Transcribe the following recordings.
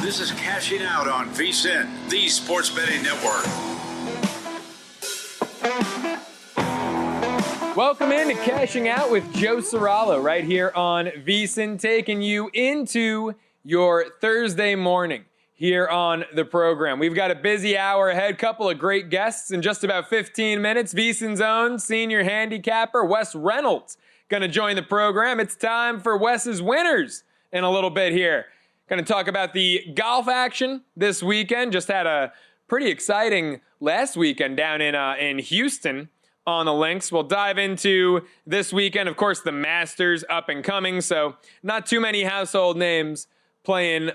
This is Cashing Out on VSiN, the sports betting network. Welcome in to Cashing Out with Joe Ceraulo right here on VSiN, taking you into your Thursday morning here on the program. We've got a busy hour ahead, couple of great guests in just about 15 minutes. VSiN's own senior handicapper, Wes Reynolds, going to join the program. It's time for Wes's winners in a little bit here. Going to talk about the golf action this weekend. Just had a pretty exciting last weekend down in Houston on the links. We'll dive into this weekend. Of course, the Masters up and coming, so not too many household names playing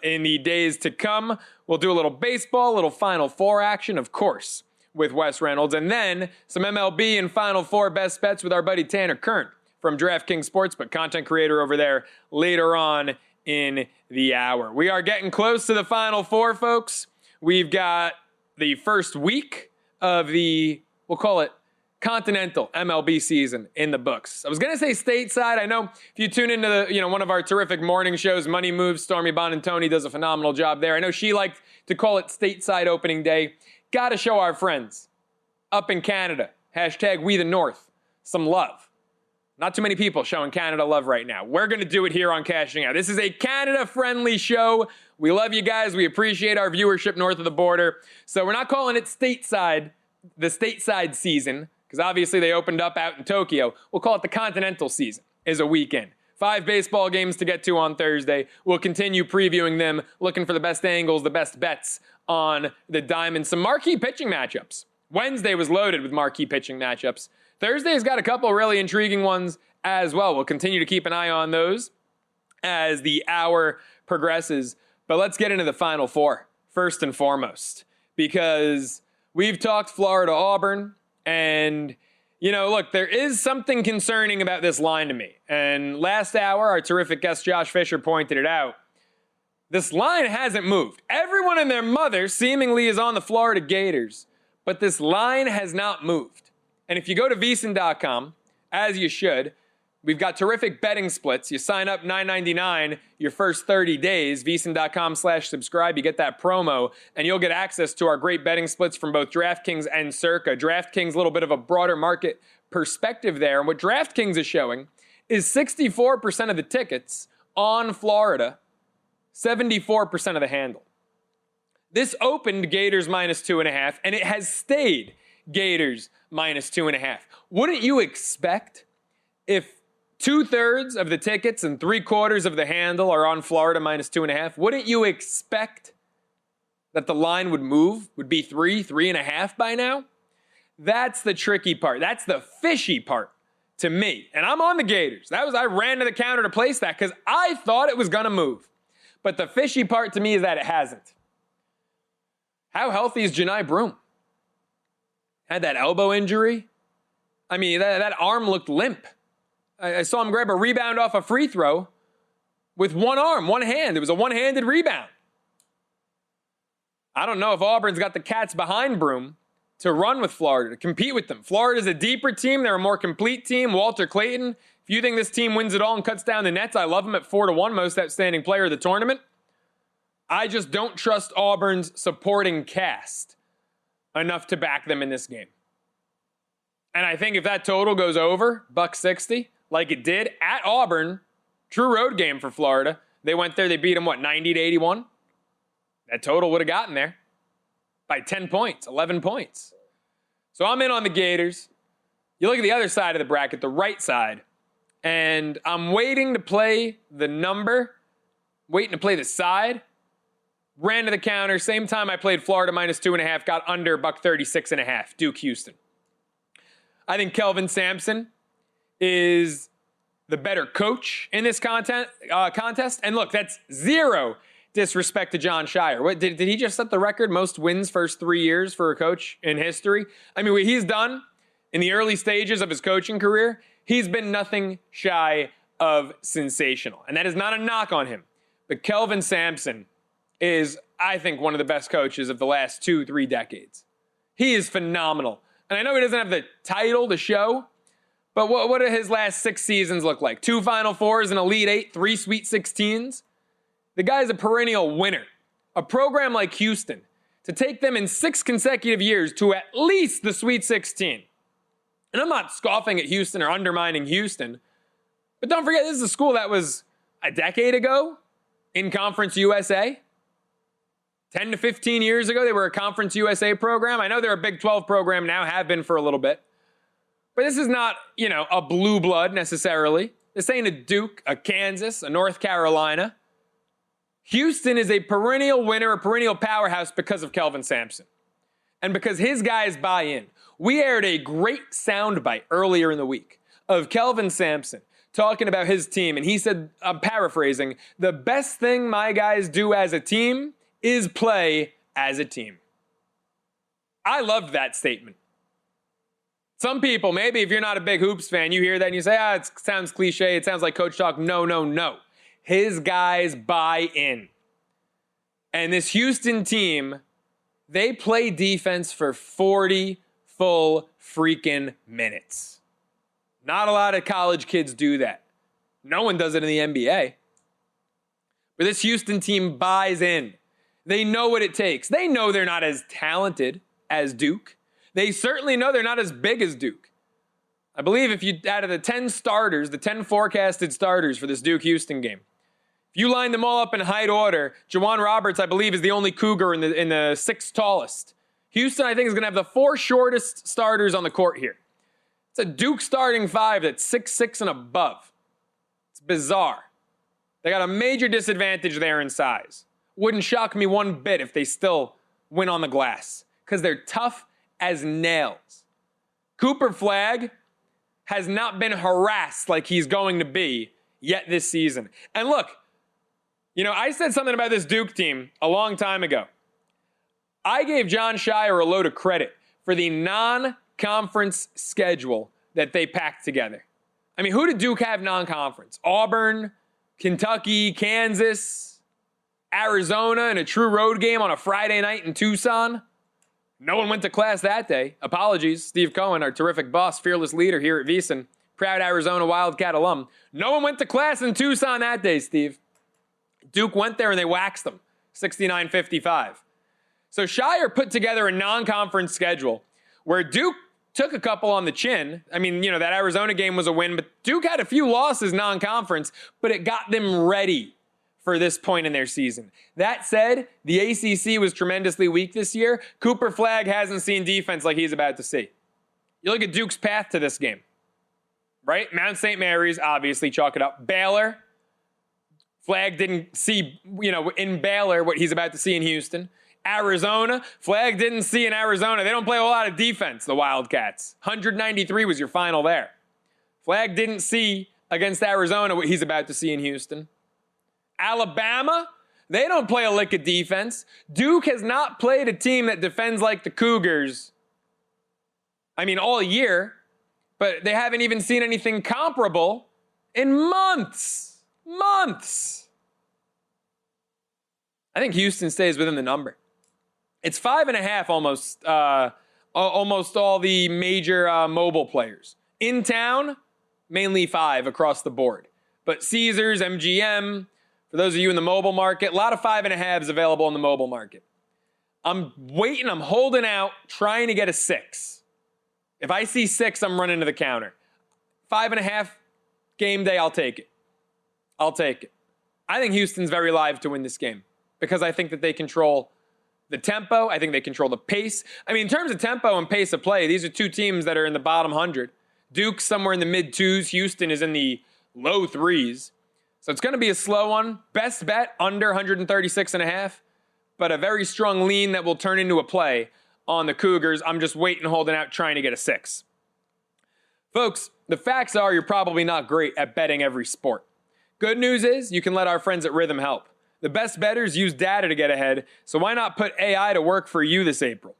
in the days to come. We'll do a little baseball, a little Final Four action, of course, with Wes Reynolds, and then some MLB and Final Four best bets with our buddy Tanner Kern from DraftKings Sportsbook, content creator over there later on in the hour. We are getting close to the Final Four, folks. We've got the first week of the, we'll call it, continental MLB season in the books. I was going to say stateside. I know if you tune into one of our terrific morning shows, Money Moves, Stormy Bonantoni does a phenomenal job there. I know she liked to call it stateside opening day. Got to show our friends up in Canada, hashtag We the North, some love. Not too many people showing Canada love right now. We're going to do it here on Cashing Out. This is a Canada-friendly show. We love you guys. We appreciate our viewership north of the border. So we're not calling it stateside, the stateside season, because obviously they opened up out in Tokyo. We'll call it the continental season, is a weekend. 5 baseball games to get to on Thursday. We'll continue previewing them, looking for the best angles, the best bets on the diamond. Some marquee pitching matchups. Wednesday was loaded with marquee pitching matchups. Thursday's got a couple really intriguing ones as well. We'll continue to keep an eye on those as the hour progresses. But let's get into the Final Four, first and foremost, because we've talked Florida-Auburn, and, look, there is something concerning about this line to me. And last hour, our terrific guest Josh Fisher pointed it out. This line hasn't moved. Everyone and their mother seemingly is on the Florida Gators, but this line has not moved. And if you go to VSiN.com, as you should, we've got terrific betting splits. You sign up $9.99 your first 30 days, VSiN.com/subscribe. You get that promo, and you'll get access to our great betting splits from both DraftKings and Circa. DraftKings, a little bit of a broader market perspective there. And what DraftKings is showing is 64% of the tickets on Florida, 74% of the handle. This opened Gators -2.5, and it has stayed Gators -2.5. Wouldn't you expect if 2/3 of the tickets and 3/4 of the handle are on Florida -2.5? Wouldn't you expect that the line would move, would be 3.5 by now? That's the tricky part. That's the fishy part to me. And I'm on the Gators. I ran to the counter to place that because I thought it was going to move. But the fishy part to me is that it hasn't. How healthy is Jani Broom? Had that elbow injury. I mean, that arm looked limp. I saw him grab a rebound off a free throw with one arm, one hand. It was a one-handed rebound. I don't know if Auburn's got the cats behind Broom to run with Florida, to compete with them. Florida's a deeper team. They're a more complete team. Walter Clayton, if you think this team wins it all and cuts down the nets, I love him at 4-1, most outstanding player of the tournament. I just don't trust Auburn's supporting cast enough to back them in this game. And I think if that total goes over, $160, like it did at Auburn, true road game for Florida. They went there, they beat them, 90-81? That total would have gotten there by 10 points, 11 points. So I'm in on the Gators. You look at the other side of the bracket, the right side, and I'm waiting to play the number, waiting to play the side. Ran to the counter. Same time I played Florida -2.5, got under $136.5. Duke Houston. I think Kelvin Sampson is the better coach in this contest. And look, that's zero disrespect to John Shire. What did he just set the record? Most wins first 3 years for a coach in history? I mean, what he's done in the early stages of his coaching career, he's been nothing shy of sensational. And that is not a knock on him. But Kelvin Sampson is, I think, one of the best coaches of the last 2-3 decades. He is phenomenal. And I know he doesn't have the title to show, but what do his last 6 seasons look like? 2 Final Fours, an Elite Eight, 3 Sweet 16s. The guy's a perennial winner. A program like Houston, to take them in 6 consecutive years to at least the Sweet 16. And I'm not scoffing at Houston or undermining Houston, but don't forget, this is a school that was a decade ago in Conference USA. 10 to 15 years ago, they were a Conference USA program. I know they're a Big 12 program now, have been for a little bit. But this is not, a blue blood necessarily. This ain't a Duke, a Kansas, a North Carolina. Houston is a perennial winner, a perennial powerhouse because of Kelvin Sampson. And because his guys buy in. We aired a great soundbite earlier in the week of Kelvin Sampson talking about his team. And he said, I'm paraphrasing, the best thing my guys do as a team is play as a team. I loved that statement. Some people, maybe if you're not a big hoops fan, you hear that and you say, it sounds cliche, it sounds like coach talk. No. His guys buy in. And this Houston team, they play defense for 40 full freaking minutes. Not a lot of college kids do that. No one does it in the NBA. But this Houston team buys in. They know what it takes. They know they're not as talented as Duke. They certainly know they're not as big as Duke. I believe if you, out of the 10 starters, the 10 forecasted starters for this Duke-Houston game, if you line them all up in height order, Juwan Roberts, I believe, is the only Cougar in the 6th tallest. Houston, I think, is going to have the 4 shortest starters on the court here. It's a Duke starting 5 that's 6'6" and above. It's bizarre. They got a major disadvantage there in size. Wouldn't shock me one bit if they still win on the glass, because they're tough as nails. Cooper Flagg has not been harassed like he's going to be yet this season. And look, I said something about this Duke team a long time ago. I gave John Shire a load of credit for the non-conference schedule that they packed together. I mean, who did Duke have non-conference? Auburn, Kentucky, Kansas, Arizona in a true road game on a Friday night in Tucson. No one went to class that day. Apologies, Steve Cohen, our terrific boss, fearless leader here at VSiN, proud Arizona Wildcat alum. No one went to class in Tucson that day, Steve. Duke went there and they waxed them, 69-55. So Shire put together a non-conference schedule where Duke took a couple on the chin. I mean, that Arizona game was a win, but Duke had a few losses non-conference, but it got them ready for this point in their season. That said, the ACC was tremendously weak this year. Cooper Flagg hasn't seen defense like he's about to see. You look at Duke's path to this game, right? Mount St. Mary's, obviously, chalk it up. Baylor, Flagg didn't see, in Baylor what he's about to see in Houston. Arizona, Flagg didn't see in Arizona. They don't play a whole lot of defense, the Wildcats. 193 was your final there. Flagg didn't see against Arizona what he's about to see in Houston. Alabama, they don't play a lick of defense. Duke has not played a team that defends like the Cougars, all year, but they haven't even seen anything comparable in months. I think Houston stays within the number. It's 5.5 almost all the major mobile players. In town, mainly 5 across the board. But Caesars, MGM, for those of you in the mobile market, a lot of 5.5s available in the mobile market. I'm waiting, I'm holding out, trying to get a 6. If I see 6, I'm running to the counter. 5.5 game day, I'll take it. I think Houston's very live to win this game because I think that they control the tempo. I think they control the pace. In terms of tempo and pace of play, these are two teams that are in the bottom 100. Duke's somewhere in the mid-2s. Houston is in the low 3s. So it's going to be a slow one. Best bet, under 136.5. But a very strong lean that will turn into a play on the Cougars. I'm just waiting, holding out, trying to get a 6. Folks, the facts are you're probably not great at betting every sport. Good news is you can let our friends at Rhythm help. The best bettors use data to get ahead, so why not put AI to work for you this April?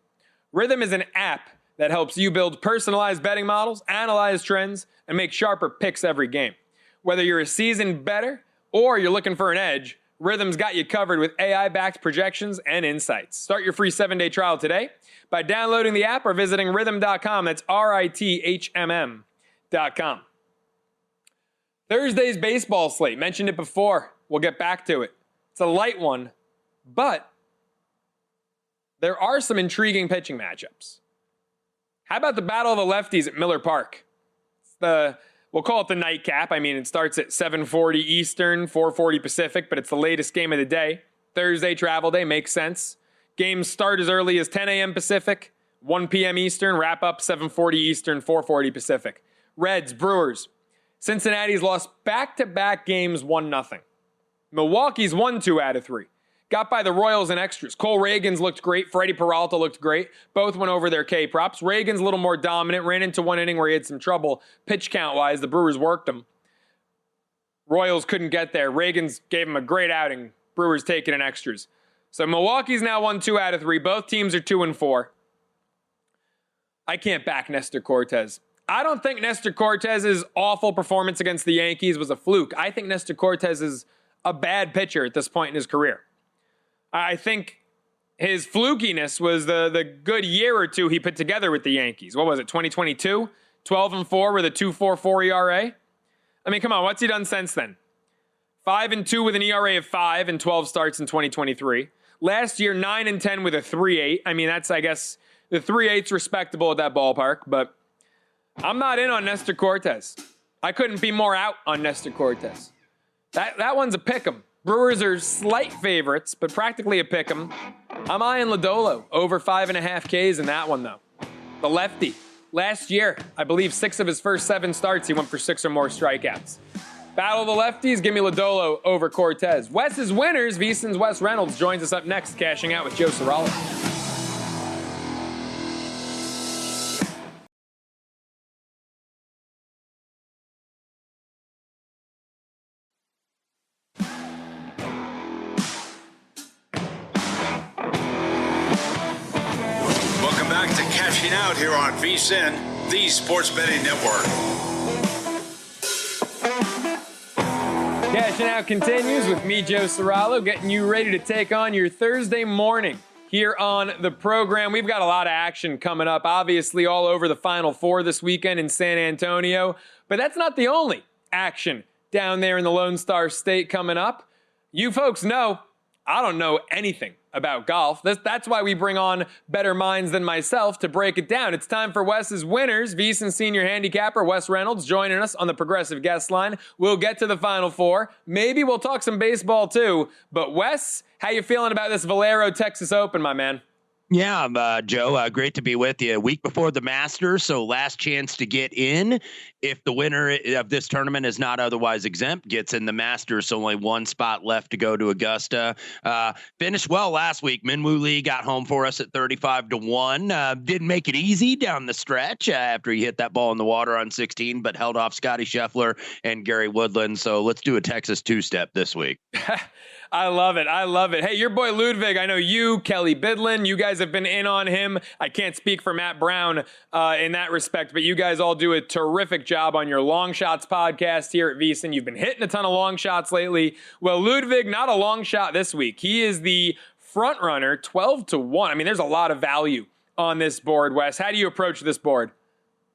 Rhythm is an app that helps you build personalized betting models, analyze trends, and make sharper picks every game. Whether you're a seasoned bettor or you're looking for an edge, Rhythm's got you covered with AI-backed projections and insights. Start your free 7-day trial today by downloading the app or visiting rhythm.com. That's RITHMM.com. Thursday's baseball slate. Mentioned it before. We'll get back to it. It's a light one, but there are some intriguing pitching matchups. How about the Battle of the Lefties at Miller Park? We'll call it the nightcap. I mean, it starts at 7:40 Eastern, 4:40 Pacific, but it's the latest game of the day. Thursday travel day, makes sense. Games start as early as 10 a.m. Pacific, 1 p.m. Eastern, wrap up 7:40 Eastern, 4:40 Pacific. Reds, Brewers. Cincinnati's lost back-to-back games 1-0. Milwaukee's won 2 out of 3. Got by the Royals in extras. Cole Reagan's looked great. Freddie Peralta looked great. Both went over their K props. Reagan's a little more dominant. Ran into one inning where he had some trouble pitch count-wise. The Brewers worked him. Royals couldn't get there. Reagan's gave him a great outing. Brewers taking in extras. So Milwaukee's now won 2 out of 3. Both teams are 2-4. I can't back Nestor Cortes. I don't think Nestor Cortez's awful performance against the Yankees was a fluke. I think Nestor Cortes is a bad pitcher at this point in his career. I think his flukiness was the good year or two he put together with the Yankees. What was it, 2022? 12-4 with a 2.44 ERA? I mean, come on, what's he done since then? 5-2 with an ERA of 5 and 12 starts in 2023. Last year, 9-10 with a 3.8. I mean, that's, I guess, the 3.8's respectable at that ballpark, but I'm not in on Nestor Cortes. I couldn't be more out on Nestor Cortes. That one's a pick'em. Brewers are slight favorites, but practically a pick'em. I'm eyeing Lodolo over 5.5 Ks in that one, though. The lefty. Last year, I believe 6 of his first 7 starts, he went for 6 or more strikeouts. Battle of the lefties, give me Lodolo over Cortes. Wes's winners, VSiN's Wes Reynolds joins us up next, cashing out with Joe Ceraulo. Welcome back to Cashing Out here on VSiN, the Sports Betting Network. Cashing Out continues with me, Joe Ceraulo, getting you ready to take on your Thursday morning here on the program. We've got a lot of action coming up, obviously all over the Final Four this weekend in San Antonio, but that's not the only action down there in the Lone Star State coming up. You folks know I don't know anything about golf. That's why we bring on better minds than myself to break it down. It's time for Wes's winners. VSiN senior handicapper Wes Reynolds joining us on the Progressive Guest Line. We'll get to the Final Four. Maybe we'll talk some baseball too. But Wes, how you feeling about this Valero Texas Open, my man? Yeah, Joe, great to be with you. A week before the Masters, so last chance to get in. If the winner of this tournament is not otherwise exempt, gets in the Masters, so only one spot left to go to Augusta. Finished well last week. Minwoo Lee got home for us at 35-1. Didn't make it easy down the stretch after he hit that ball in the water on 16, but held off Scotty Scheffler and Gary Woodland. So let's do a Texas two-step this week. I love it. I love it. Hey, your boy Ludwig, I know you, Kelly Bidlin, you guys have been in on him. I can't speak for Matt Brown in that respect, but you guys all do a terrific job on your Long Shots podcast here at VSiN. You've been hitting a ton of long shots lately. Well, Ludwig, not a long shot this week. He is the front runner, 12-1. I mean, there's a lot of value on this board, Wes. How do you approach this board?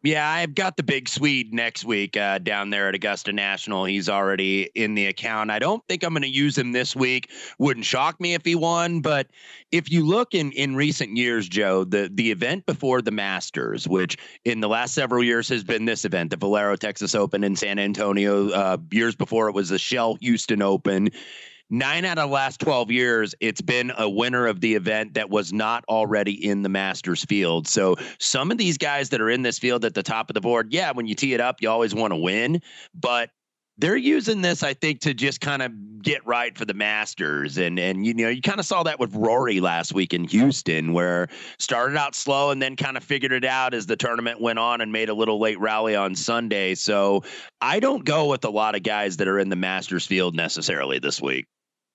Yeah, I've got the big Swede next week down there at Augusta National. He's already in the account. I don't think I'm going to use him this week. Wouldn't shock me if he won. But if you look in recent years, Joe, the event before the Masters, which in the last several years has been this event, the Valero Texas Open in San Antonio. Years before it was the Shell Houston Open. 9 out of the last 12 years, it's been a winner of the event that was not already in the Masters field. So some of these guys that are in this field at the top of the board, yeah, when you tee it up, you always want to win. But they're using this, I think, to just kind of get right for the Masters. And you know, you kind of saw that with Rory last week in Houston, where started out slow and then kind of figured it out as the tournament went on and made a little late rally on Sunday. So I don't go with a lot of guys that are in the Masters field necessarily this week.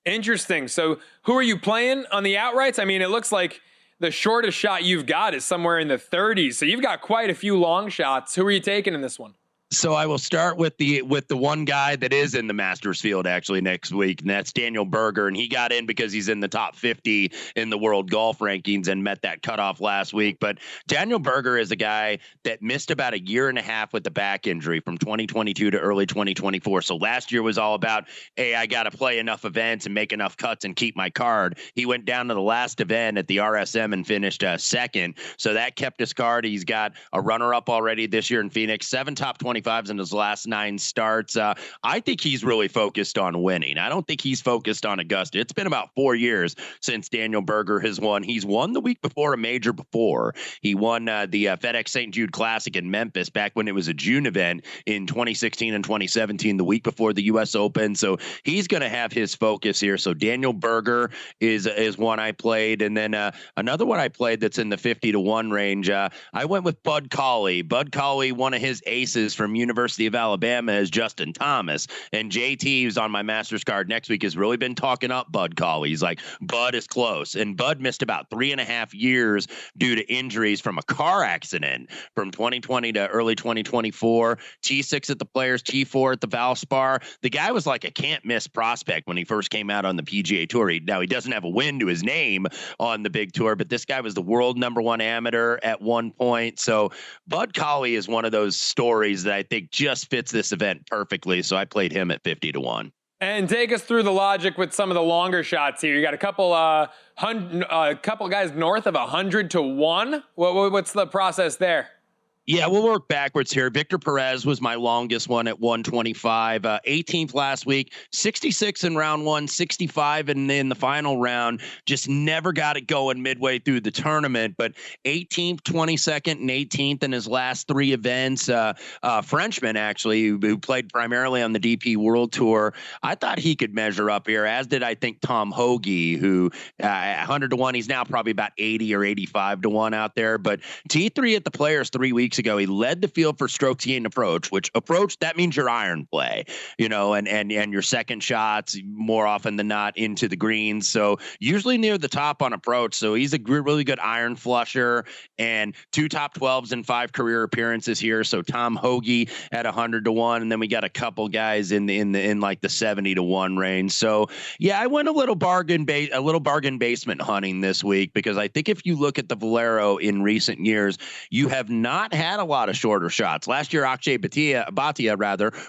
Interesting. So who are you playing on the outrights? I mean, it looks like the shortest shot you've got is somewhere in the 30s. So you've got quite a few long shots. Who are you taking in this one? So I will start with the one guy that is in the Masters field actually next week, and that's Daniel Berger, and he got in because he's in the top 50 in the world golf rankings and met that cutoff last week. But Daniel Berger is a guy that missed about a year and a half with the back injury from 2022 to early 2024. So last year was all about, hey, I got to play enough events and make enough cuts and keep my card. He went down to the last event at the RSM and finished second. So that kept his card. He's got a runner-up already this year in Phoenix, 7 top 25s in his last 9 starts. I think he's really focused on winning. I don't think he's focused on Augusta. It's been about 4 years since Daniel Berger has won. He's won the week before a major before. He won the FedEx St. Jude Classic in Memphis back when it was a June event in 2016 and 2017, the week before the U.S. Open. So he's going to have his focus here. So Daniel Berger is one I played. And then another one I played that's in the 50-1 range. I went with Bud Cauley. Bud Cauley, one of his aces from University of Alabama, is Justin Thomas. And JT, who's on my Masters card next week, has really been talking up Bud Cauley. He's like, Bud is close. And Bud missed about 3.5 years due to injuries from a car accident from 2020 to early 2024. T6 at the Players, T4 at the Valspar. The guy was like a can't-miss prospect when he first came out on the PGA Tour. Now, he doesn't have a win to his name on the big tour, but this guy was the world #1 amateur at one point. So Bud Cauley is one of those stories that I think just fits this event perfectly. So I played him at 50-1. And take us through the logic with some of the longer shots here. You got a couple guys north of 100-1. What's the process there? Yeah, we'll work backwards here. Victor Perez was my longest one at 125, 18th last week, 66 in round 1, 65 in the final round. Just never got it going midway through the tournament, but 18th, 22nd, and 18th in his last 3 events. Frenchman, actually, who played primarily on the DP World Tour. I thought he could measure up here, as did I think Tom Hoagie, who 100-1, he's now probably about 80 or 85-1 out there. But T3 at the Players 3 weeks ago, he led the field for strokes gained approach, that means your iron play, and your second shots more often than not into the greens. So usually near the top on approach. So he's a really good iron flusher, and 2 top 12s and 5 career appearances here. So Tom Hoagie at 100-1, and then we got a couple guys in like the 70-1 range. So yeah, I went a little bargain basement hunting this week, because I think if you look at the Valero in recent years, you have not had a lot of shorter shots. Last year, Akshay Bhatia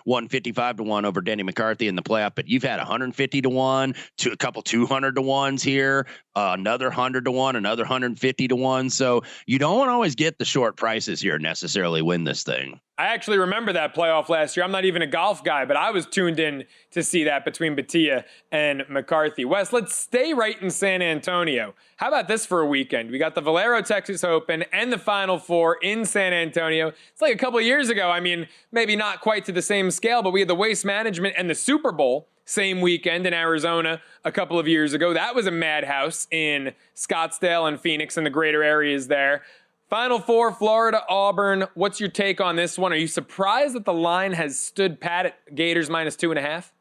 won 55-1 over Denny McCarthy in the playoff, but you've had 150-1 to a couple 200-1s here, another 100-1, another 150-1. So you don't always get the short prices here necessarily win this thing. I actually remember that playoff last year. I'm not even a golf guy, but I was tuned in to see that between Bhatia and McCarthy. Wes, let's stay right in San Antonio. How about this for a weekend? We got the Valero Texas Open and the Final Four in San Antonio. It's like a couple of years ago. I mean, maybe not quite to the same scale, but we had the Waste Management and the Super Bowl same weekend in Arizona a couple of years ago. That was a madhouse in Scottsdale and Phoenix and the greater areas there. Final Four, Florida, Auburn. What's your take on this one? Are you surprised that the line has stood pat at Gators -2.5?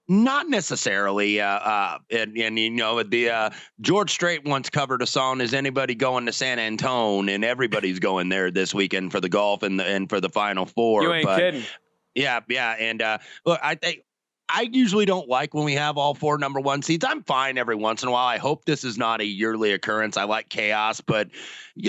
Not necessarily. George Strait once covered a song, "Is anybody going to San Antone?" And everybody's going there this weekend for the golf and for the Final Four. You ain't kidding. Yeah. And look, I think I usually don't like when we have all 4 #1 seeds. I'm fine every once in a while. I hope this is not a yearly occurrence. I like chaos, but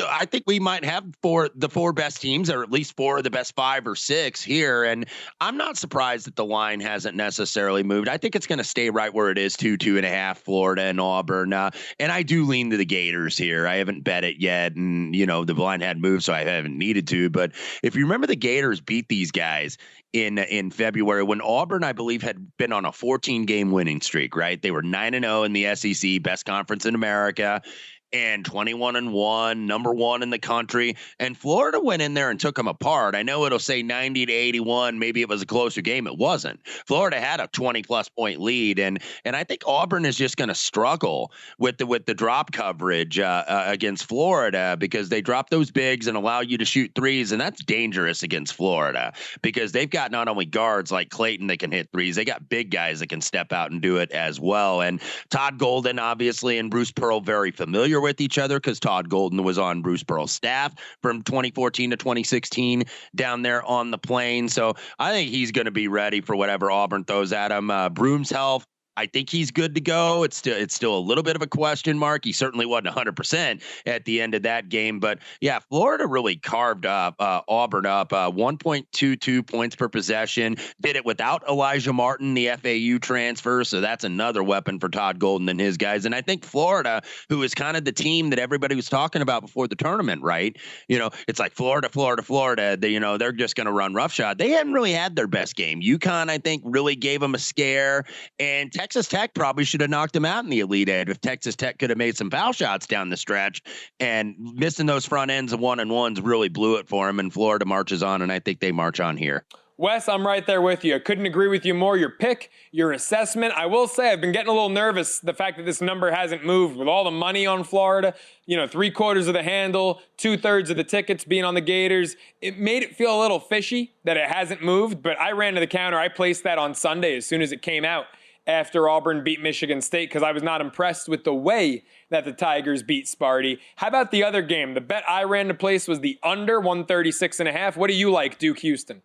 I think we might have the 4 best teams, or at least 4 of the best 5 or 6 here. And I'm not surprised that the line hasn't necessarily moved. I think it's going to stay right where it is, 2.5, Florida and Auburn. And I do lean to the Gators here. I haven't bet it yet, and the line had moved, so I haven't needed to. But if you remember, the Gators beat these guys in February when Auburn, I believe, had been on a 14-game winning streak, right? They were 9-0 in the SEC, best conference in America, and 21-1, #1 in the country. And Florida went in there and took them apart. I know it'll say 90-81. Maybe it was a closer game. It wasn't. Florida had a 20-plus point lead, and I think Auburn is just going to struggle with the drop coverage against Florida, because they drop those bigs and allow you to shoot threes, and that's dangerous against Florida, because they've got not only guards like Clayton that can hit threes, they got big guys that can step out and do it as well. And Todd Golden, obviously, and Bruce Pearl very familiar familiar with each other because Todd Golden was on Bruce Pearl's staff from 2014 to 2016 down there on the Plains. So I think he's going to be ready for whatever Auburn throws at him. Broom's health, I think he's good to go. It's still a little bit of a question mark. He certainly wasn't 100% at the end of that game. But yeah, Florida really carved up Auburn up 1.22 points per possession. Did it without Elijah Martin, the FAU transfer. So that's another weapon for Todd Golden and his guys. And I think Florida, who is kind of the team that everybody was talking about before the tournament, right? It's like Florida. They're just going to run roughshod. They hadn't really had their best game. UConn, I think, really gave them a scare. And Texas Tech probably should have knocked them out in the Elite Eight if Texas Tech could have made some foul shots down the stretch, and missing those front ends of 1-on-1s really blew it for them. And Florida marches on, and I think they march on here. Wes, I'm right there with you. I couldn't agree with you more. Your pick, your assessment. I will say I've been getting a little nervous, the fact that this number hasn't moved with all the money on Florida, 3/4 of the handle, 2/3 of the tickets being on the Gators. It made it feel a little fishy that it hasn't moved, but I ran to the counter. I placed that on Sunday as soon as it came out after Auburn beat Michigan State because I was not impressed with the way that the Tigers beat Sparty. How about the other game? The bet I ran to place was the under 136.5. What do you like, Duke Houston?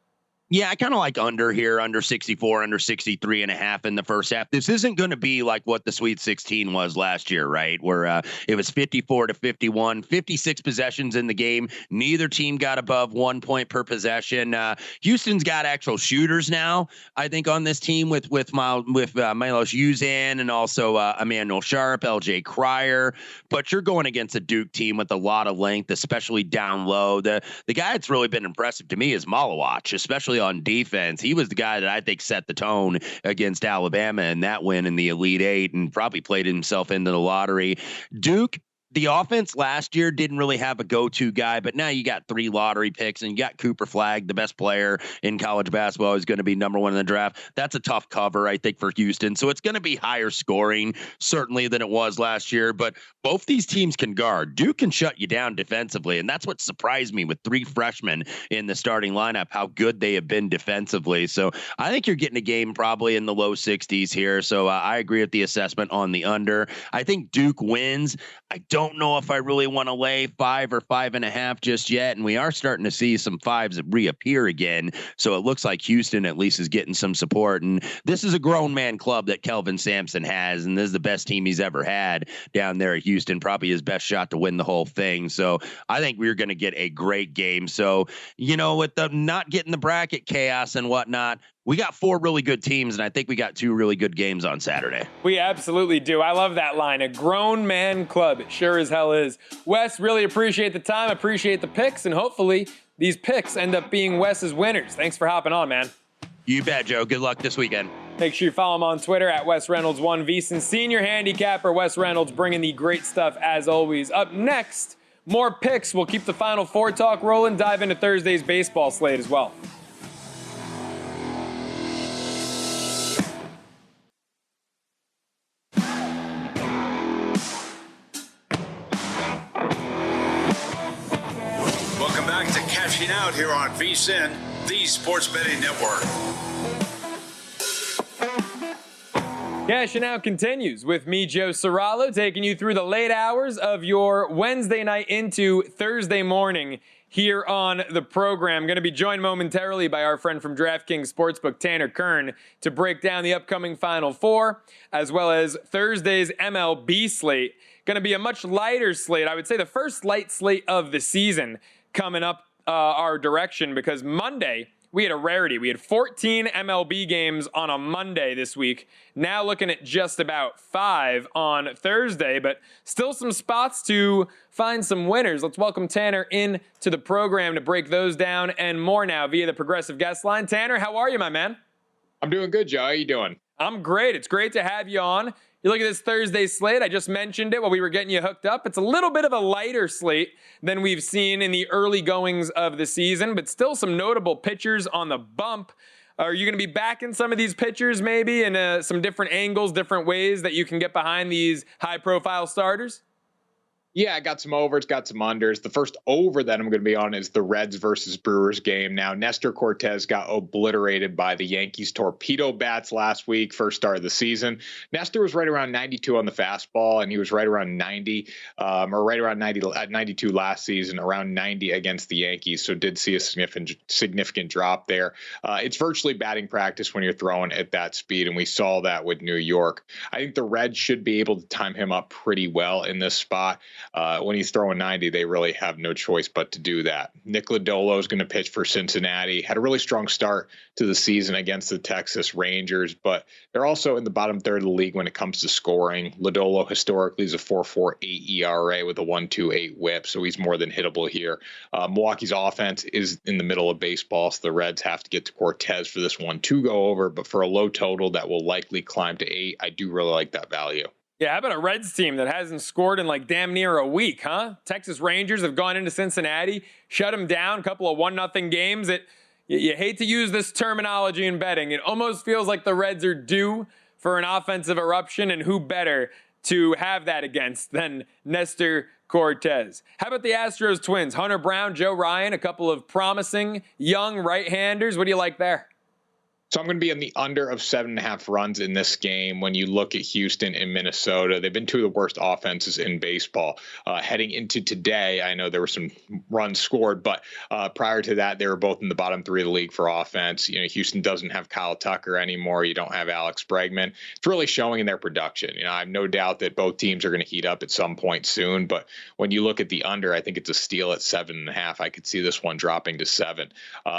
Yeah, I kind of like under here, under 64, under 63.5 in the first half. This isn't going to be like what the Sweet 16 was last year, right? Where it was 54-51, 56 possessions in the game. Neither team got above 1 point per possession. Houston's got actual shooters now, I think, on this team with Milos Uzan and also Emmanuel Sharp, LJ Cryer. But you're going against a Duke team with a lot of length, especially down low. The guy that's really been impressive to me is Malawach, especially on defense. He was the guy that I think set the tone against Alabama in that win in the Elite Eight and probably played himself into the lottery. Duke, the offense last year didn't really have a go-to guy, but now you got 3 lottery picks and you got Cooper Flagg, the best player in college basketball, is going to be number 1 in the draft. That's a tough cover, I think, for Houston. So it's going to be higher scoring, certainly, than it was last year. But both these teams can guard. Duke can shut you down defensively, and that's what surprised me with 3 freshmen in the starting lineup, how good they have been defensively. So I think you're getting a game probably in the low 60s here. So I agree with the assessment on the under. I think Duke wins. I don't know if I really want to lay 5 or 5.5 just yet. And we are starting to see some 5s reappear again. So it looks like Houston at least is getting some support. And this is a grown man club that Kelvin Sampson has. And this is the best team he's ever had down there at Houston, probably his best shot to win the whole thing. So I think we're going to get a great game. So, with the not getting the bracket chaos and whatnot, we got 4 really good teams, and I think we got 2 really good games on Saturday. We absolutely do. I love that line. A grown man club. It sure as hell is. Wes, really appreciate the time. Appreciate the picks, and hopefully these picks end up being Wes's winners. Thanks for hopping on, man. You bet, Joe. Good luck this weekend. Make sure you follow him on Twitter at Wes Reynolds1. VSiN senior handicapper Wes Reynolds bringing the great stuff as always. Up next, more picks. We'll keep the Final Four talk rolling, dive into Thursday's baseball slate as well. Cashing out here on VSiN, the Sports Betting Network. Cashing Out continues with me, Joe Ceraulo, taking you through the late hours of your Wednesday night into Thursday morning here on the program. Going to be joined momentarily by our friend from DraftKings Sportsbook, Tanner Kern, to break down the upcoming Final Four, as well as Thursday's MLB slate. Going to be a much lighter slate. I would say the first light slate of the season coming up our direction, because Monday we had a rarity. We had 14 MLB games on a Monday this week. Now looking at just about 5 on Thursday, but still some spots to find some winners. Let's welcome Tanner in to the program to break those down and more now via the Progressive Guest Line. Tanner, how are you, my man? I'm doing good, Joe. How you doing? I'm great. It's great to have you on. You look at this Thursday slate. I just mentioned it while we were getting you hooked up. It's a little bit of a lighter slate than we've seen in the early goings of the season, but still some notable pitchers on the bump. Are you going to be backing some of these pitchers maybe in some different angles, different ways that you can get behind these high-profile starters? Yeah, I got some overs, got some unders. The first over that I'm going to be on is the Reds versus Brewers game. Now, Nestor Cortez got obliterated by the Yankees torpedo bats last week, first start of the season. Nestor was right around 92 on the fastball, and he was right around 90, or right around 90 at 92 last season, around 90 against the Yankees. So did see a significant drop there. It's virtually batting practice when you're throwing at that speed, and we saw that with New York. I think the Reds should be able to time him up pretty well in this spot. When he's throwing 90, they really have no choice but to do that. Nick Lodolo is going to pitch for Cincinnati. Had a really strong start to the season against the Texas Rangers, but they're also in the bottom third of the league when it comes to scoring. Lodolo historically is a 4.48 ERA with a 1.28 WHIP, so he's more than hittable here. Milwaukee's offense is in the middle of baseball, so the Reds have to get to Cortez for this one to go over, but for a low total that will likely climb to 8, I do really like that value. Yeah, how about a Reds team that hasn't scored in like damn near a week, huh? Texas Rangers have gone into Cincinnati, shut them down, a couple of 1-0 games. You hate to use this terminology in betting. It almost feels like the Reds are due for an offensive eruption, and who better to have that against than Nestor Cortez. How about the Astros Twins? Hunter Brown, Joe Ryan, a couple of promising young right-handers. What do you like there? So I'm going to be on the under of 7.5 runs in this game. When you look at Houston and Minnesota, they've been two of the worst offenses in baseball. Heading into today, I know there were some runs scored, but prior to that, they were both in the bottom 3 of the league for offense. You know, Houston doesn't have Kyle Tucker anymore. You don't have Alex Bregman. It's really showing in their production. You know, I have no doubt that both teams are going to heat up at some point soon. But when you look at the under, I think it's a steal at 7.5. I could see this one dropping to 7.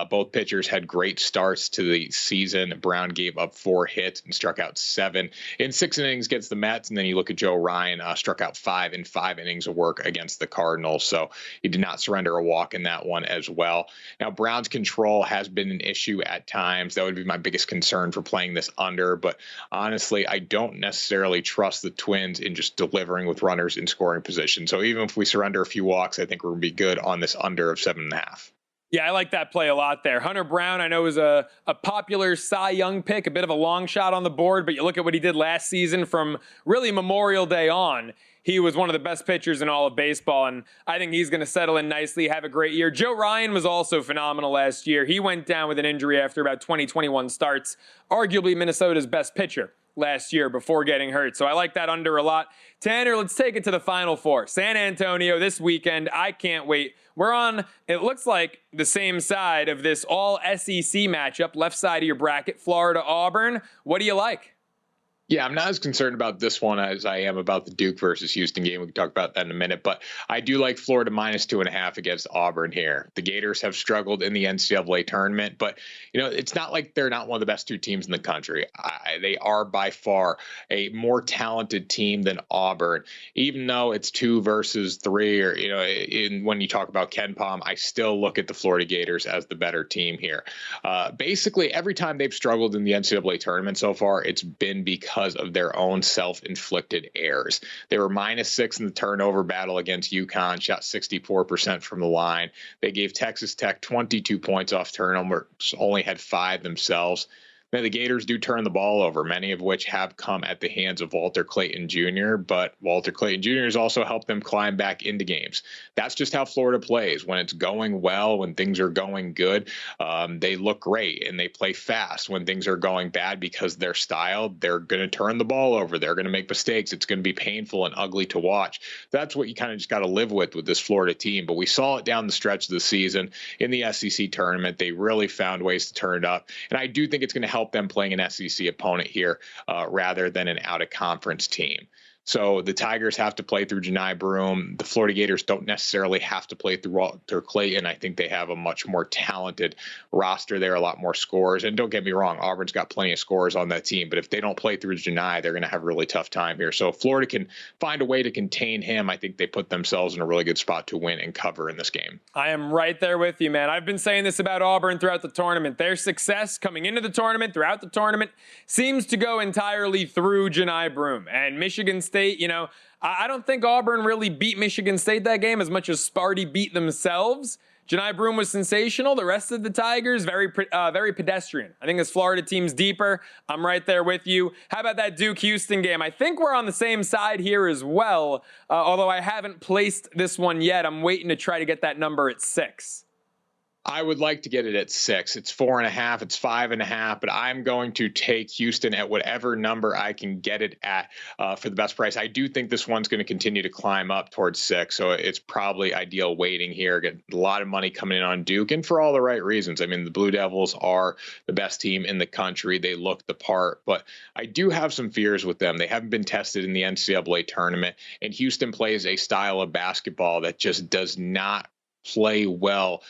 Both pitchers had great starts to the season. Brown gave up 4 hits and struck out 7 in 6 innings against the Mets. And then you look at Joe Ryan, struck out 5 in 5 innings of work against the Cardinals. So he did not surrender a walk in that one as well. Now, Brown's control has been an issue at times. That would be my biggest concern for playing this under. But honestly, I don't necessarily trust the Twins in just delivering with runners in scoring position. So even if we surrender a few walks, I think we're going to be good on this under of 7.5. Yeah, I like that play a lot there. Hunter Brown, I know, is a popular Cy Young pick, a bit of a long shot on the board, but you look at what he did last season from really Memorial Day on. He was one of the best pitchers in all of baseball, and I think he's going to settle in nicely, have a great year. Joe Ryan was also phenomenal last year. He went down with an injury after about 21 starts, arguably Minnesota's best pitcher last year before getting hurt. So I like that under a lot. Tanner, let's take it to the Final Four. San Antonio this weekend. I can't wait. We're on, it looks like, the same side of this all SEC matchup, left side of your bracket, Florida-Auburn. What do you like? Yeah, I'm not as concerned about this one as I am about the Duke versus Houston game. We can talk about that in a minute, but I do like Florida minus 2.5 against Auburn here. The Gators have struggled in the NCAA tournament, but you know, it's not like they're not one of the best 2 teams in the country. They are by far a more talented team than Auburn, even though it's 2 versus 3, or you know, when you talk about Ken Pom, I still look at the Florida Gators as the better team here. Basically, every time they've struggled in the NCAA tournament so far, it's been because of their own self-inflicted errors. They were -6 in the turnover battle against UConn, shot 64% from the line. They gave Texas Tech 22 points off turnovers, only had 5 themselves. Now, the Gators do turn the ball over, many of which have come at the hands of Walter Clayton Jr., but Walter Clayton Jr. has also helped them climb back into games. That's just how Florida plays. When it's going well, when things are going good, they look great and they play fast. When things are going bad because their style, they're going to turn the ball over. They're going to make mistakes. It's going to be painful and ugly to watch. That's what you kind of just got to live with this Florida team. But we saw it down the stretch of the season in the SEC tournament. They really found ways to turn it up. And I do think it's going to help them playing an SEC opponent here rather than an out-of-conference team. So the Tigers have to play through Janai Broome. The Florida Gators don't necessarily have to play through Walter Clayton. I think they have a much more talented roster there, a lot more scores. And don't get me wrong, Auburn's got plenty of scores on that team. But if they don't play through Janai, they're going to have a really tough time here. So if Florida can find a way to contain him, I think they put themselves in a really good spot to win and cover in this game. I am right there with you, man. I've been saying this about Auburn throughout the tournament. Their success coming into the tournament, throughout the tournament, seems to go entirely through Janai Broome. And Michigan State, you know, I don't think Auburn really beat Michigan State that game as much as Sparty beat themselves. Janai Broome was sensational. The rest of the Tigers, very pedestrian. I think this Florida team's deeper. I'm right there with you. How about that Duke-Houston game? I think we're on the same side here as well, although I haven't placed this one yet. I'm waiting to try to get that number at 6. I would like to get it at 6. It's 4.5. It's 5.5. But I'm going to take Houston at whatever number I can get it at for the best price. I do think this one's going to continue to climb up towards 6. So it's probably ideal waiting here. Get a lot of money coming in on Duke, and for all the right reasons. I mean, the Blue Devils are the best team in the country. They look the part, but I do have some fears with them. They haven't been tested in the NCAA tournament, and Houston plays a style of basketball that just does not play well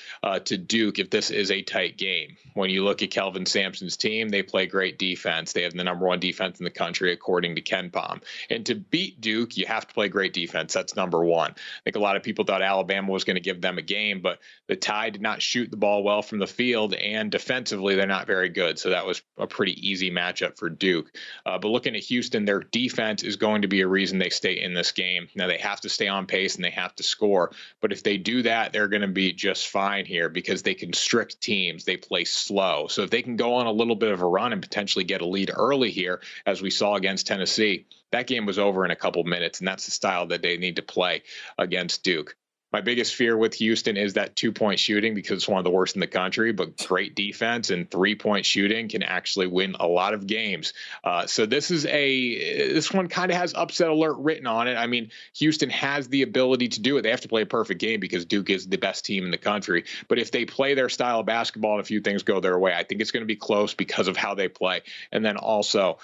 to Duke if this is a tight game. When you look at Kelvin Sampson's team, they play great defense. They have the number 1 defense in the country, according to KenPom. And to beat Duke, you have to play great defense. That's number 1. I think a lot of people thought Alabama was going to give them a game, but the Tide did not shoot the ball well from the field, and defensively, they're not very good. So that was a pretty easy matchup for Duke. But looking at Houston, their defense is going to be a reason they stay in this game. Now, they have to stay on pace and they have to score. But if they do that, they're going to be just fine here because they constrict teams. They play slow. So if they can go on a little bit of a run and potentially get a lead early here, as we saw against Tennessee, that game was over in a couple minutes, and that's the style that they need to play against Duke. My biggest fear with Houston is that 2-point shooting, because it's one of the worst in the country, but great defense and 3-point shooting can actually win a lot of games. So this one kind of has upset alert written on it. I mean, Houston has the ability to do it. They have to play a perfect game because Duke is the best team in the country. But if they play their style of basketball and a few things go their way, I think it's going to be close because of how they play. And then also,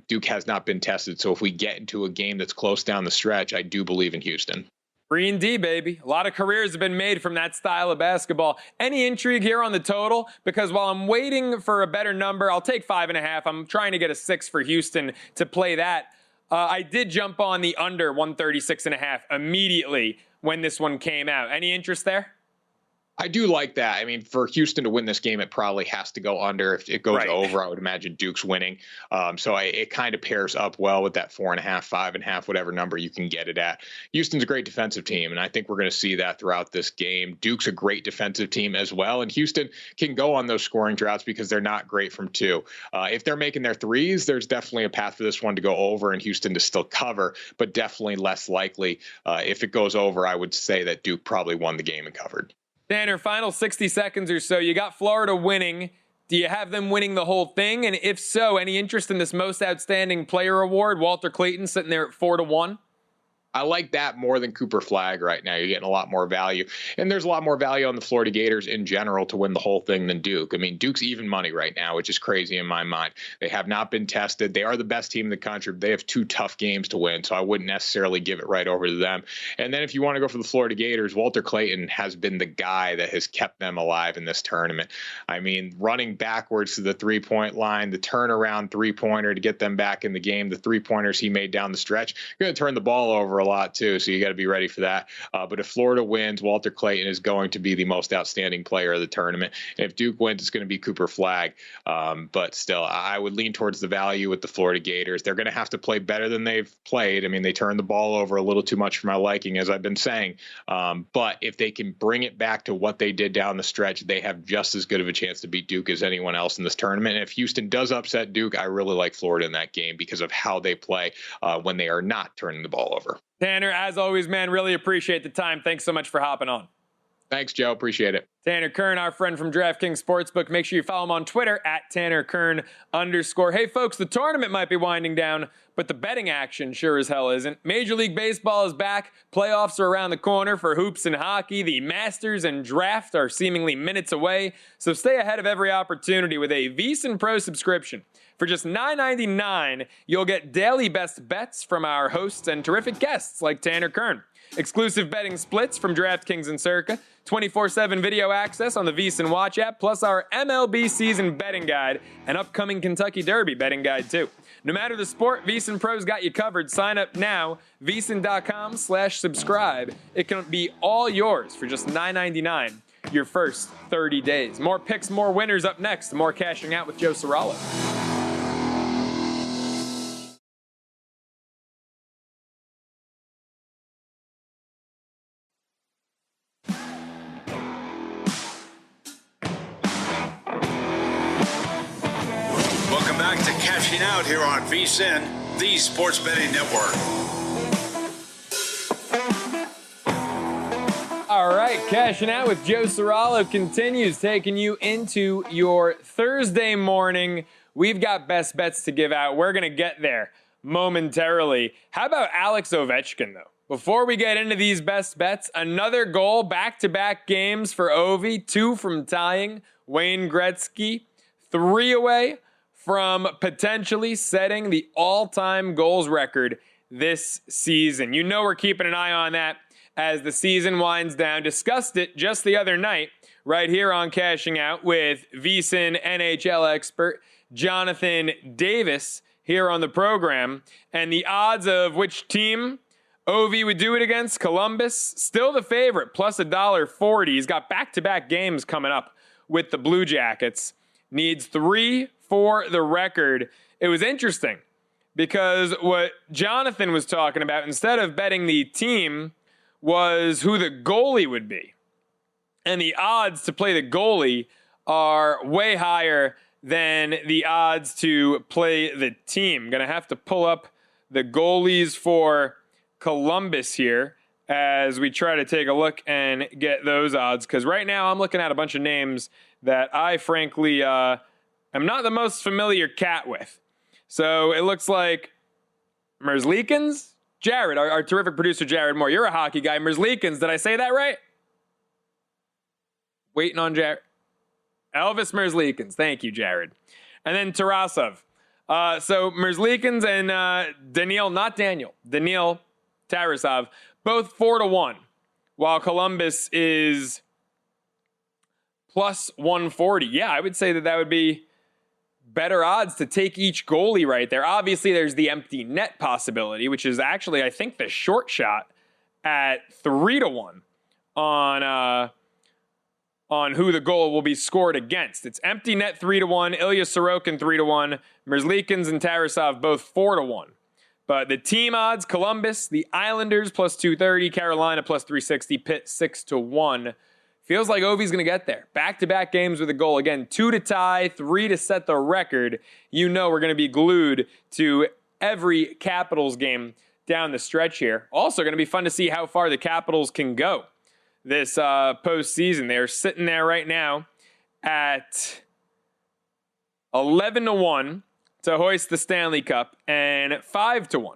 Duke has not been tested. So if we get into a game that's close down the stretch, I do believe in Houston. 3-D, baby. A lot of careers have been made from that style of basketball. Any intrigue here on the total? Because while I'm waiting for a better number, I'll take 5.5. I'm trying to get a 6 for Houston to play that. I did jump on the under 136.5 immediately when this one came out. Any interest there? I do like that. I mean, for Houston to win this game, it probably has to go under. If it goes over, I would imagine Duke's winning. So it kind of pairs up well with that 4.5, 5.5, whatever number you can get it at. Houston's a great defensive team, and I think we're going to see that throughout this game. Duke's a great defensive team as well, and Houston can go on those scoring droughts because they're not great from 2. If they're making their threes, there's definitely a path for this one to go over and Houston to still cover, but definitely less likely. If it goes over, I would say that Duke probably won the game and covered. Tanner, final 60 seconds or so. You got Florida winning. Do you have them winning the whole thing? And if so, any interest in this most outstanding player award? Walter Clayton sitting there at 4-1. I like that more than Cooper Flagg right now. You're getting a lot more value. And there's a lot more value on the Florida Gators in general to win the whole thing than Duke. I mean, Duke's even money right now, which is crazy in my mind. They have not been tested. They are the best team in the country. But they have 2 tough games to win, so I wouldn't necessarily give it right over to them. And then if you want to go for the Florida Gators, Walter Clayton has been the guy that has kept them alive in this tournament. I mean, running backwards to the 3-point line, the turnaround 3-pointer to get them back in the game, the 3-pointers he made down the stretch, you're going to turn the ball over a lot too, so you got to be ready for that. But if Florida wins, Walter Clayton is going to be the most outstanding player of the tournament. And if Duke wins, it's going to be Cooper Flagg. But still, I would lean towards the value with the Florida Gators. They're going to have to play better than they've played. I mean, they turned the ball over a little too much for my liking, as I've been saying. But if they can bring it back to what they did down the stretch, they have just as good of a chance to beat Duke as anyone else in this tournament. And if Houston does upset Duke, I really like Florida in that game because of how they play when they are not turning the ball over. Tanner, as always, man, really appreciate the time. Thanks so much for hopping on. Thanks, Joe. Appreciate it. Tanner Kern, our friend from DraftKings Sportsbook. Make sure you follow him on Twitter at @TannerKern_. Hey, folks, the tournament might be winding down, but the betting action sure as hell isn't. Major League Baseball is back. Playoffs are around the corner for hoops and hockey. The Masters and Draft are seemingly minutes away. So stay ahead of every opportunity with a VSiN Pro subscription. For just $9.99, you'll get daily best bets from our hosts and terrific guests like Tanner Kern. Exclusive betting splits from DraftKings and Circa, 24/7 video access on the VSiN Watch app, plus our MLB season betting guide and upcoming Kentucky Derby betting guide too. No matter the sport, VSiN Pro's got you covered. Sign up now, VSiN.com/subscribe. It can be all yours for just $9.99 your first 30 days. More picks, more winners up next. More cashing out with Joe Ceraulo. cashing out here on VSiN, the sports betting network. All right, cashing out with Joe Ceraulo continues, taking you into your Thursday morning. We've got best bets to give out. We're going to get there momentarily. How about Alex Ovechkin, though? Before we get into these best bets, another goal, back-to-back games for Ovi, 2 from tying Wayne Gretzky, 3 away from potentially setting the all-time goals record this season. You know we're keeping an eye on that as the season winds down. Discussed it just the other night right here on Cashing Out with VSiN NHL expert Jonathan Davis here on the program. And the odds of which team Ovi would do it against, Columbus, still the favorite, plus $1.40. He's got back-to-back games coming up with the Blue Jackets. Needs 3 for the record. It was interesting because what Jonathan was talking about, instead of betting the team, was who the goalie would be. And the odds to play the goalie are way higher than the odds to play the team. Going to have to pull up the goalies for Columbus here as we try to take a look and get those odds. Because right now I'm looking at a bunch of names that I frankly am not the most familiar cat with. So it looks like Merzlikins, Jared, our terrific producer, Jared Moore. You're a hockey guy. Merzlikins, did I say that right? Waiting on Jared. Elvis Merzlikins. Thank you, Jared. And then Tarasov. So Merzlikins and Daniil Tarasov, both 4-1, while Columbus is plus 140. Yeah, I would say that would be better odds to take each goalie right there. Obviously, there's the empty net possibility, which is actually, I think, the short shot at 3-1 on who the goal will be scored against. It's empty net 3-1, Ilya Sorokin 3-1, Merzlikins and Tarasov both 4-1. But the team odds, Columbus, the Islanders plus 230, Carolina plus 360, Pitt 6-1. Feels like Ovi's going to get there. Back-to-back games with a goal. Again, 2 to tie, 3 to set the record. You know we're going to be glued to every Capitals game down the stretch here. Also going to be fun to see how far the Capitals can go this postseason. They're sitting there right now at 11-1 to hoist the Stanley Cup and 5-1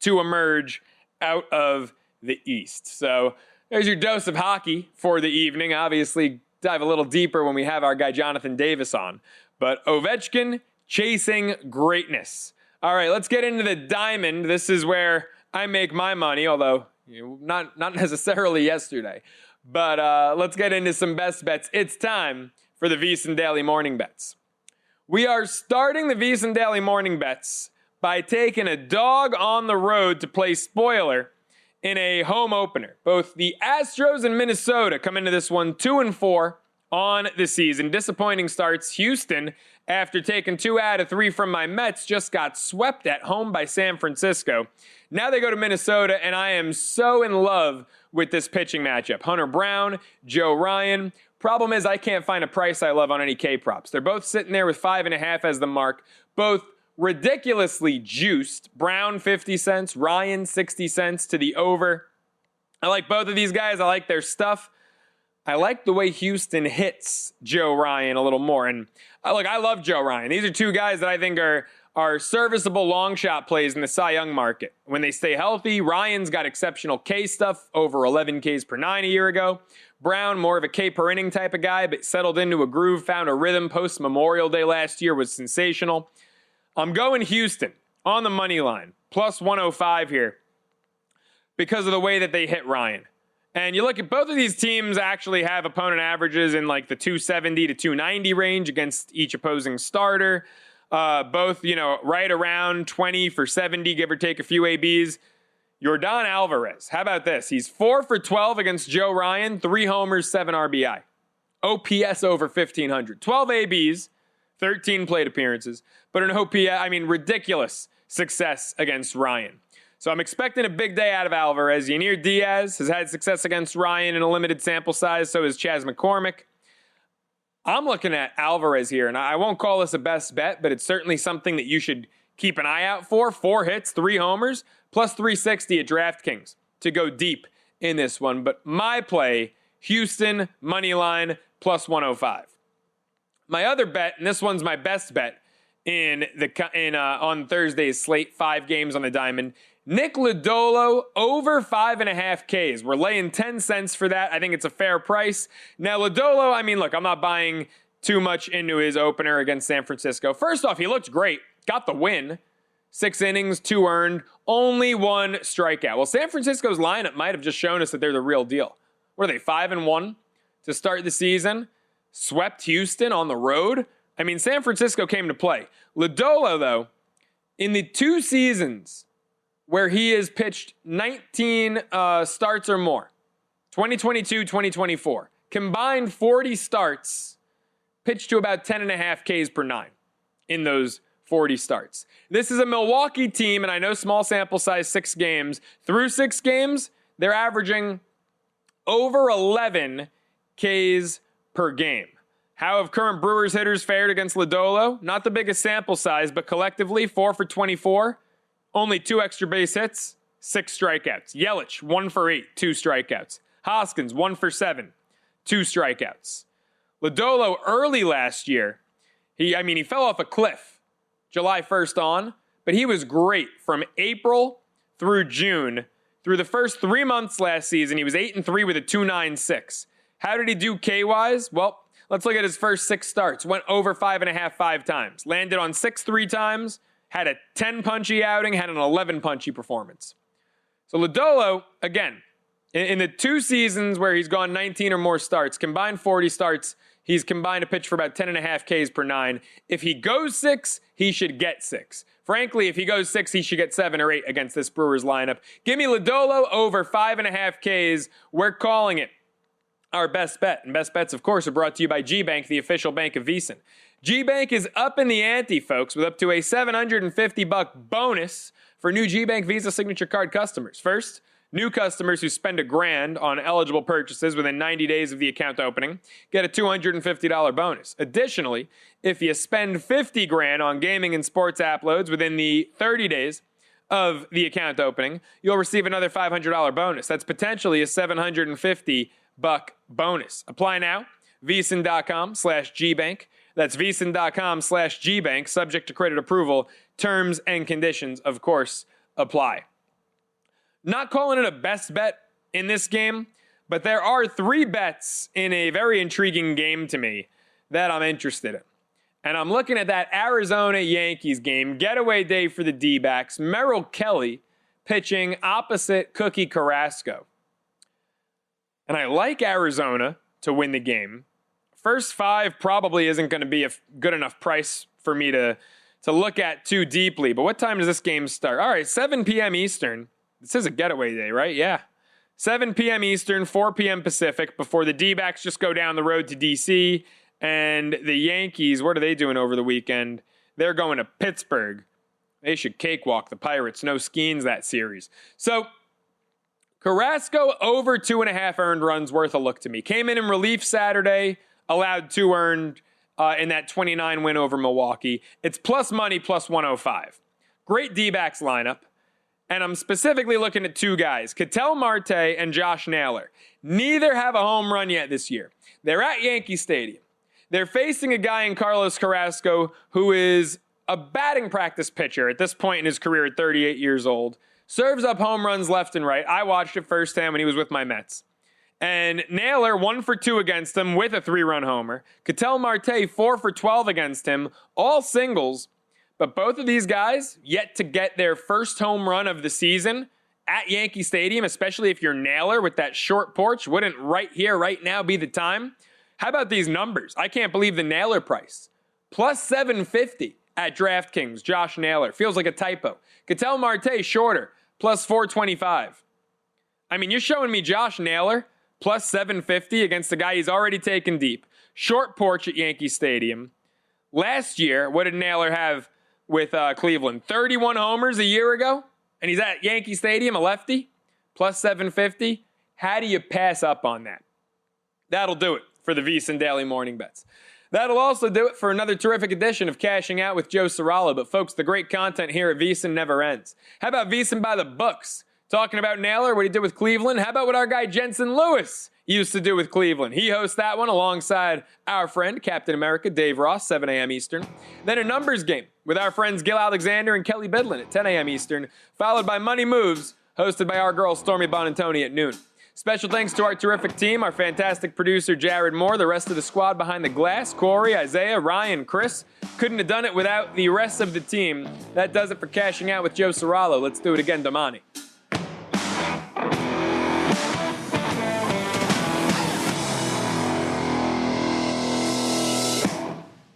to emerge out of the East. So there's your dose of hockey for the evening. Obviously, dive a little deeper when we have our guy Jonathan Davis on. But Ovechkin chasing greatness. All right, let's get into the diamond. This is where I make my money, although not necessarily yesterday. But let's get into some best bets. It's time for the VSiN Daily Morning Bets. We are starting the VSiN Daily Morning Bets by taking a dog on the road to play spoiler in a home opener. Both the Astros and Minnesota come into this one 2-4 on the season. Disappointing starts. Houston, after taking 2 out of 3 from my Mets, just got swept at home by San Francisco. Now they go to Minnesota, and I am so in love with this pitching matchup. Hunter Brown, Joe Ryan. Problem is I can't find a price I love on any K-props. They're both sitting there with 5.5 as the mark. Both ridiculously juiced. Brown 50 cents, Ryan 60 cents to the over. I like both of these guys. I like their stuff. I like the way Houston hits Joe Ryan a little more. And look, I love Joe Ryan. These are 2 guys that I think are serviceable long shot plays in the Cy Young market. When they stay healthy, Ryan's got exceptional K stuff, over 11 Ks per 9 a year ago. Brown, more of a K per inning type of guy, but settled into a groove, found a rhythm post Memorial Day last year, was sensational. I'm going Houston on the money line, plus 105 here, because of the way that they hit Ryan. And you look at both of these teams actually have opponent averages in like the 270 to 290 range against each opposing starter. Both, right around 20 for 70, give or take a few ABs. Yordan Alvarez, how about this? He's 4 for 12 against Joe Ryan, 3 homers, 7 RBI. OPS over 1,500. 12 ABs, 13 plate appearances, but an OPS, ridiculous success against Ryan. So I'm expecting a big day out of Alvarez. Yanir Diaz has had success against Ryan in a limited sample size, so has Chas McCormick. I'm looking at Alvarez here, and I won't call this a best bet, but it's certainly something that you should keep an eye out for. 4 hits, 3 homers, plus 360 at DraftKings to go deep in this one. But my play, Houston, money line, plus 105. My other bet, and this one's my best bet on Thursday's slate, 5 games on the diamond, Nick Lodolo over 5.5 Ks. We're laying 10 cents for that. I think it's a fair price. Now, Lodolo, I mean, look, I'm not buying too much into his opener against San Francisco. First off, he looked great. Got the win. 6 innings, 2 earned, only 1 strikeout. Well, San Francisco's lineup might have just shown us that they're the real deal. What are they, 5-1 to start the season? Swept Houston on the road? I mean, San Francisco came to play. Lodolo, though, in the 2 seasons where he has pitched 19 starts or more, 2022, 2024, combined 40 starts, pitched to about 10.5 Ks per 9 in those 40 starts. This is a Milwaukee team, and I know small sample size, 6 games. Through 6 games, they're averaging over 11 Ks per game. How have current Brewers hitters fared against Lodolo? Not the biggest sample size, but collectively 4 for 24. Only 2 extra base hits, 6 strikeouts. Yelich, 1 for 8, 2 strikeouts. Hoskins, 1 for 7, 2 strikeouts. Lodolo early last year, he fell off a cliff July 1st on, but he was great from April through June. Through the first 3 months last season, he was 8-3 with a 2.96. How did he do K-wise? Well, let's look at his first 6 starts. Went over 5.5 5 times. Landed on 6 3 times. Had a 10 punchy outing, had an 11 punchy performance. So Lodolo, again, in the 2 seasons where he's gone 19 or more starts, combined 40 starts, he's combined a pitch for about 10.5 Ks per 9. If he goes 6, he should get 6. Frankly, if he goes 6, he should get 7 or 8 against this Brewers lineup. Give me Lodolo over 5.5 Ks. We're calling it our best bet. And best bets, of course, are brought to you by G-Bank, the official bank of VSiN. G-Bank is up in the ante, folks, with up to a $750 bonus for new G-Bank Visa Signature Card customers. First, new customers who spend $1,000 on eligible purchases within 90 days of the account opening get a $250 bonus. Additionally, if you spend $50,000 on gaming and sports app loads within the 30 days of the account opening, you'll receive another $500 bonus. That's potentially a $750 bonus. Apply now, VSiN.com/GBank. That's VSiN.com/GBank, subject to credit approval. Terms and conditions, of course, apply. Not calling it a best bet in this game, but there are 3 bets in a very intriguing game to me that I'm interested in. And I'm looking at that Arizona-Yankees game, getaway day for the D-backs, Merrill Kelly pitching opposite Cookie Carrasco. And I like Arizona to win the game. First 5 probably isn't going to be a good enough price for me to look at too deeply. But what time does this game start? All right, 7 p.m. Eastern. This is a getaway day, right? Yeah. 7 p.m. Eastern, 4 p.m. Pacific, before the D-backs just go down the road to D.C. And the Yankees, what are they doing over the weekend? They're going to Pittsburgh. They should cakewalk the Pirates. No Skeens that series. So Carrasco over 2.5 earned runs worth a look to me. Came in relief Saturday, allowed 2 earned in that 29 win over Milwaukee. It's plus money, plus 105. Great D-backs lineup. And I'm specifically looking at 2 guys, Ketel Marte and Josh Naylor. Neither have a home run yet this year. They're at Yankee Stadium. They're facing a guy in Carlos Carrasco who is a batting practice pitcher at this point in his career at 38 years old. Serves up home runs left and right. I watched it firsthand when he was with my Mets. And Naylor, 1 for 2 against him with a 3-run homer. Ketel Marte, 4 for 12 against him, all singles. But both of these guys yet to get their first home run of the season at Yankee Stadium, especially if you're Naylor with that short porch. Wouldn't right here, right now be the time? How about these numbers? I can't believe the Naylor price. Plus 750 at DraftKings. Josh Naylor. Feels like a typo. Ketel Marte, shorter. Plus 425. I mean, you're showing me Josh Naylor plus 750 against a guy he's already taken deep. Short porch at Yankee Stadium. Last year, what did Naylor have with Cleveland? 31 homers a year ago, and he's at Yankee Stadium, a lefty, plus 750. How do you pass up on that? That'll do it for the VSiN Daily Morning Bets. That'll also do it for another terrific edition of Cashing Out with Joe Ceraulo. But folks, the great content here at VSiN never ends. How about VSiN by the books? Talking about Naylor, what he did with Cleveland. How about what our guy Jensen Lewis used to do with Cleveland? He hosts that one alongside our friend, Captain America, Dave Ross, 7 a.m. Eastern. Then a numbers game with our friends Gil Alexander and Kelly Bidlin at 10 a.m. Eastern, followed by Money Moves, hosted by our girl Stormy Bonantoni at noon. Special thanks to our terrific team, our fantastic producer Jared Moore, the rest of the squad behind the glass, Corey, Isaiah, Ryan, Chris. Couldn't have done it without the rest of the team. That does it for Cashing Out with Joe Ceraulo. Let's do it again, Damani.